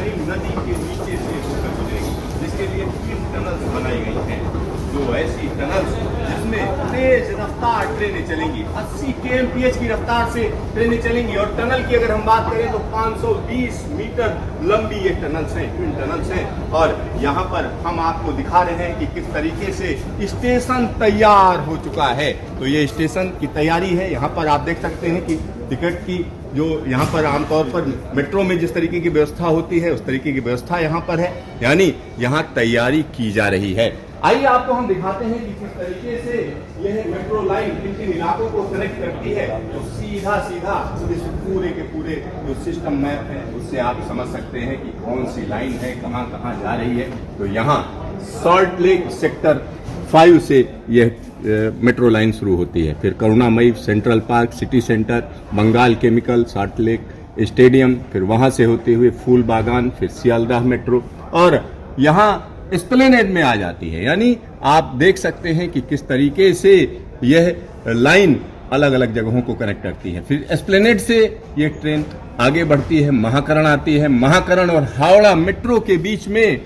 कहीं नदी के नीचे से होकर गुजरेगी, जिसके लिए 3 टनल्स बनाई गई हैं। जो ऐसी टनल्स जिसमें तेज रफ्तार ट्रेनें चलेंगी, 80 kmph की रफ्तार से ट्रेनें चलेंगी। और टनल की अगर हम बात करें तो 520 मीटर लंबी ये टनल्स हैं, ट्विन टनल्स हैं। और यहाँ पर हम आपको दिखा रहे हैं कि किस तरीके से स्टेशन तैयार हो चुका है। तो ये स्टेशन की तैयारी है। यहाँ पर आप देख सकते हैं कि टिकट की जो यहाँ पर आमतौर पर मेट्रो में जिस तरीके की व्यवस्था होती है उस तरीके की व्यवस्था यहाँ पर है, यानी यहाँ तैयारी की जा रही है। आइए आपको हम दिखाते हैं कि किस तरीके से यह मेट्रो लाइन किन इलाकों को कनेक्ट करती है। तो सीधा सीधा इस पूरे के पूरे जो सिस्टम मैप है उससे आप समझ सकते हैं कि कौन सी लाइन है, कहाँ कहाँ जा रही है। तो यहाँ सॉल्ट लेक सेक्टर 5 से यह मेट्रो लाइन शुरू होती है, फिर Karunamoyee, Central Park, City Centre, Bengal Chemical, Salt Lake Stadium, फिर वहाँ से होते हुए फूल बागान, फिर सियालदाह मेट्रो और यहाँ एस्प्लेनेड में आ जाती है। यानी आप देख सकते हैं कि किस तरीके से यह लाइन अलग अलग जगहों को कनेक्ट करती है। फिर एस्प्लेनेड से यह ट्रेन आगे बढ़ती है, महाकरण आती है। महाकरण और हावड़ा मेट्रो के बीच में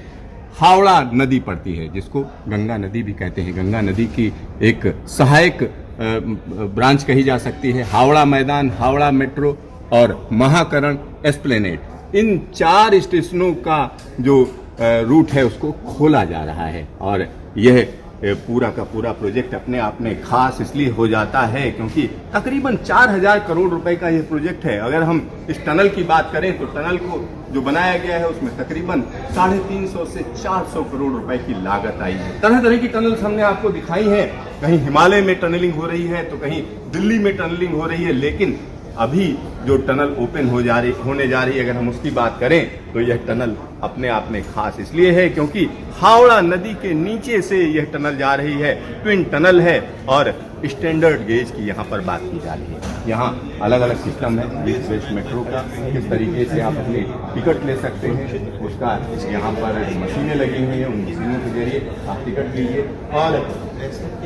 हावड़ा नदी पड़ती है, जिसको गंगा नदी भी कहते हैं। गंगा नदी की एक सहायक ब्रांच कही जा सकती है। हावड़ा मैदान, हावड़ा मेट्रो और महाकरण एस्प्लेनेड, इन 4 स्टेशनों का जो रूट है उसको खोला जा रहा है। और यह पूरा का पूरा प्रोजेक्ट अपने आप में खास इसलिए हो जाता है क्योंकि तकरीबन 4000 करोड़ रुपए का यह प्रोजेक्ट है। अगर हम इस टनल की बात करें तो टनल को जो बनाया गया है उसमें तकरीबन 350 से 400 करोड़ रुपए की लागत आई है। तरह तरह की टनल्स हमने आपको दिखाई हैं। कहीं हिमालय में टनलिंग हो रही है तो कहीं दिल्ली में टनलिंग हो रही है, लेकिन अभी जो टनल ओपन होने जा रही है अगर हम उसकी बात करें तो यह टनल अपने आप में खास इसलिए है क्योंकि हावड़ा नदी के नीचे से यह टनल जा रही है। ट्विन टनल है और स्टैंडर्ड गेज की यहाँ पर बात की जा रही है। यहाँ अलग अलग सिस्टम है ईस्ट वेस्ट मेट्रो का, किस तरीके से आप अपनी टिकट ले सकते हैं उसका यहाँ पर मशीनें लगी हुई हैं, उन मशीनों के जरिए आप टिकट लीजिए। और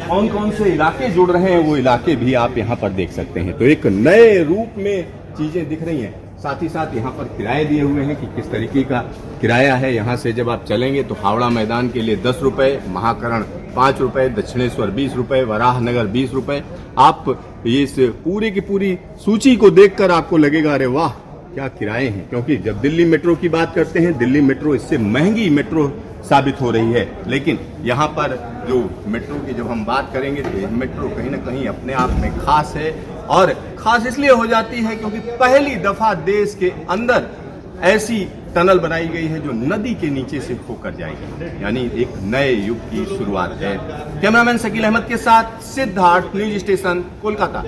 कौन कौन से इलाके जुड़ रहे हैं वो इलाके भी आप यहाँ पर देख सकते हैं। तो एक नए रूप में चीजें दिख रही हैं। साथ ही साथ यहाँ पर किराए दिए हुए हैं कि किस तरीके का किराया है। यहाँ से जब आप चलेंगे तो हावड़ा मैदान के लिए 10 रुपए, महाकरण 5 रुपए, दक्षिणेश्वर 20 रुपए, वराहनगर 20 रुपए। आप इस पूरी की पूरी सूची को देखकर आपको लगेगा अरे वाह क्या किराए हैं, क्योंकि जब दिल्ली मेट्रो की बात करते हैं दिल्ली मेट्रो इससे महंगी मेट्रो साबित हो रही है। लेकिन यहाँ पर जो मेट्रो की जब हम बात करेंगे तो यह मेट्रो कहीं ना कहीं अपने आप में खास है। और खास इसलिए हो जाती है क्योंकि पहली दफा देश के अंदर ऐसी टनल बनाई गई है जो नदी के नीचे से होकर जाएगी, यानी एक नए युग की शुरुआत है। कैमरामैन शकील अहमद के साथ सिद्धार्थ, न्यूज स्टेशन, कोलकाता।